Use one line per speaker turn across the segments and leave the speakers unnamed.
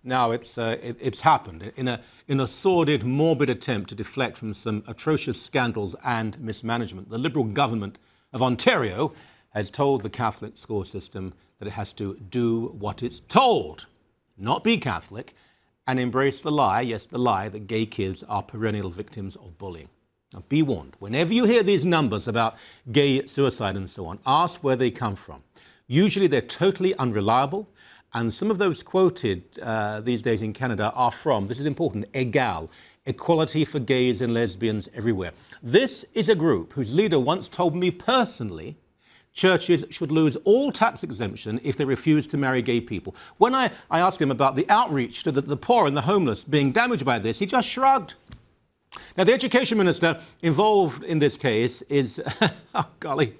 Now it's happened in a sordid, morbid attempt to deflect from some atrocious scandals and mismanagement. The Liberal government of Ontario has told the Catholic school system that it has to do what it's told, not be Catholic, and embrace the lie, yes, the lie, that gay kids are perennial victims of bullying. Now, be warned, whenever you hear these numbers about gay suicide and so on, ask where they come from. Usually they're totally unreliable, and some of those quoted these days in Canada are from, this is important, EGAL, Equality for Gays and Lesbians Everywhere. This is a group whose leader once told me personally churches should lose all tax exemption if they refuse to marry gay people. When I asked him about the outreach to the poor and the homeless being damaged by this, he just shrugged. Now, the education minister involved in this case is, oh golly,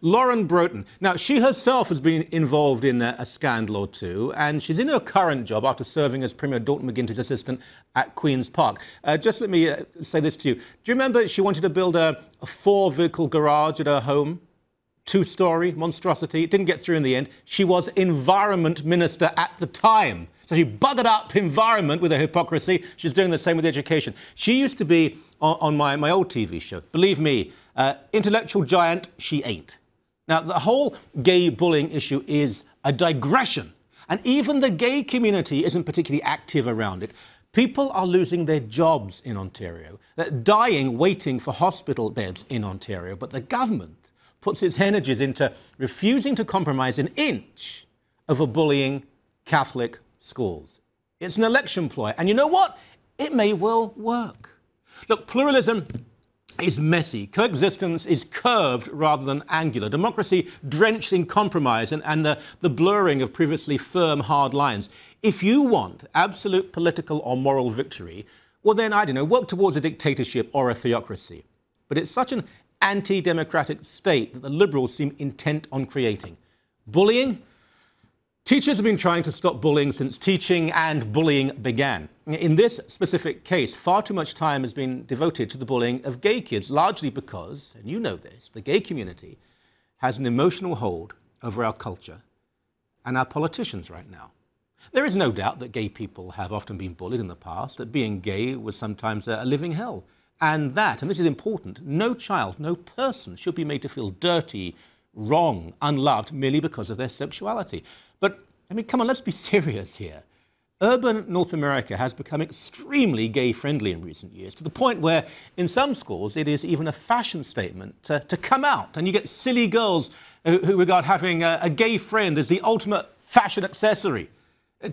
Lauren Broughton. Now, she herself has been involved in a scandal or two, and she's in her current job after serving as Premier Dalton McGuinty's assistant at Queen's Park. Just let me say this to you. Do you remember she wanted to build a 4-vehicle garage at her home? 2-story monstrosity. It didn't get through in the end. She was Environment Minister at the time. So she buggered up environment with her hypocrisy. She's doing the same with education. She used to be on my old TV show. Believe me, intellectual giant, she ain't. Now, the whole gay bullying issue is a digression. And even the gay community isn't particularly active around it. People are losing their jobs in Ontario. They're dying waiting for hospital beds in Ontario. But the government puts its energies into refusing to compromise an inch over bullying Catholic schools. It's an election ploy. And you know what? It may well work. Look, pluralism is messy. Coexistence is curved rather than angular. Democracy drenched in compromise and the blurring of previously firm, hard lines. If you want absolute political or moral victory, well then, I don't know, work towards a dictatorship or a theocracy. But it's such an anti-democratic state that the Liberals seem intent on creating. Bullying? Teachers have been trying to stop bullying since teaching and bullying began. In this specific case, far too much time has been devoted to the bullying of gay kids, largely because, and you know this, the gay community has an emotional hold over our culture and our politicians right now. There is no doubt that gay people have often been bullied in the past, that being gay was sometimes a living hell. And this is important, no child, no person should be made to feel dirty, wrong, unloved merely because of their sexuality. But, I mean, come on, let's be serious here. Urban North America has become extremely gay-friendly in recent years, to the point where, in some schools, it is even a fashion statement to come out. And you get silly girls who regard having a gay friend as the ultimate fashion accessory.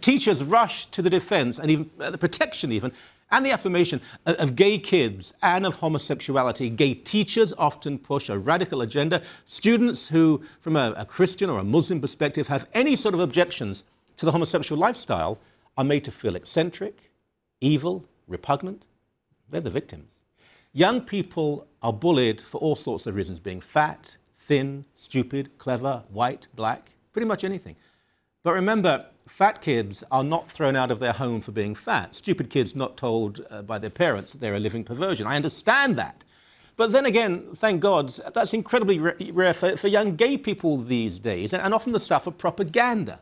Teachers rush to the defense, and even the protection even, and the affirmation of gay kids and of homosexuality. Gay teachers often push a radical agenda. Students who, from a Christian or a Muslim perspective, have any sort of objections to the homosexual lifestyle are made to feel eccentric, evil, repugnant. They're the victims. Young people are bullied for all sorts of reasons, being fat, thin, stupid, clever, white, black, pretty much anything. But remember, fat kids are not thrown out of their home for being fat. Stupid kids not told by their parents that they're a living perversion. I understand that. But then again, thank God, that's incredibly rare for young gay people these days, and often the stuff of propaganda.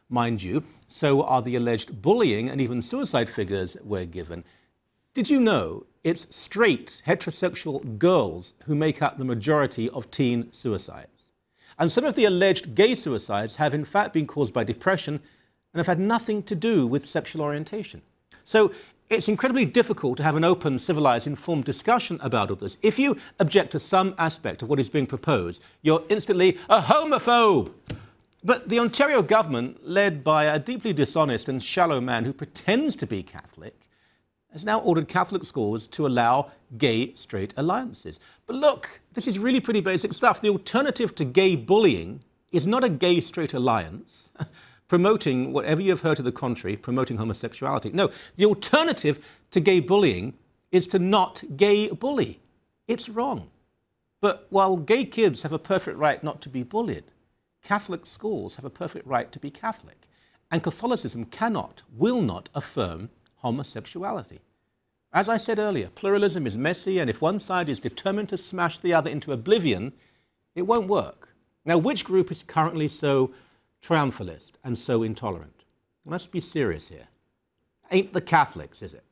Mind you, so are the alleged bullying and even suicide figures we're given. Did you know it's straight heterosexual girls who make up the majority of teen suicides? And some of the alleged gay suicides have in fact been caused by depression and have had nothing to do with sexual orientation. So it's incredibly difficult to have an open, civilized, informed discussion about all this. If you object to some aspect of what is being proposed, you're instantly a homophobe. But the Ontario government, led by a deeply dishonest and shallow man who pretends to be Catholic, has now ordered Catholic schools to allow gay-straight alliances. But look, this is really pretty basic stuff. The alternative to gay bullying is not a gay-straight alliance promoting whatever you've heard to the contrary, promoting homosexuality. No, the alternative to gay bullying is to not gay bully. It's wrong. But while gay kids have a perfect right not to be bullied, Catholic schools have a perfect right to be Catholic. And Catholicism cannot, will not affirm homosexuality. As I said earlier, pluralism is messy, and if one side is determined to smash the other into oblivion, it won't work. Now, which group is currently so triumphalist and so intolerant? Let's be serious here. Ain't the Catholics, is it?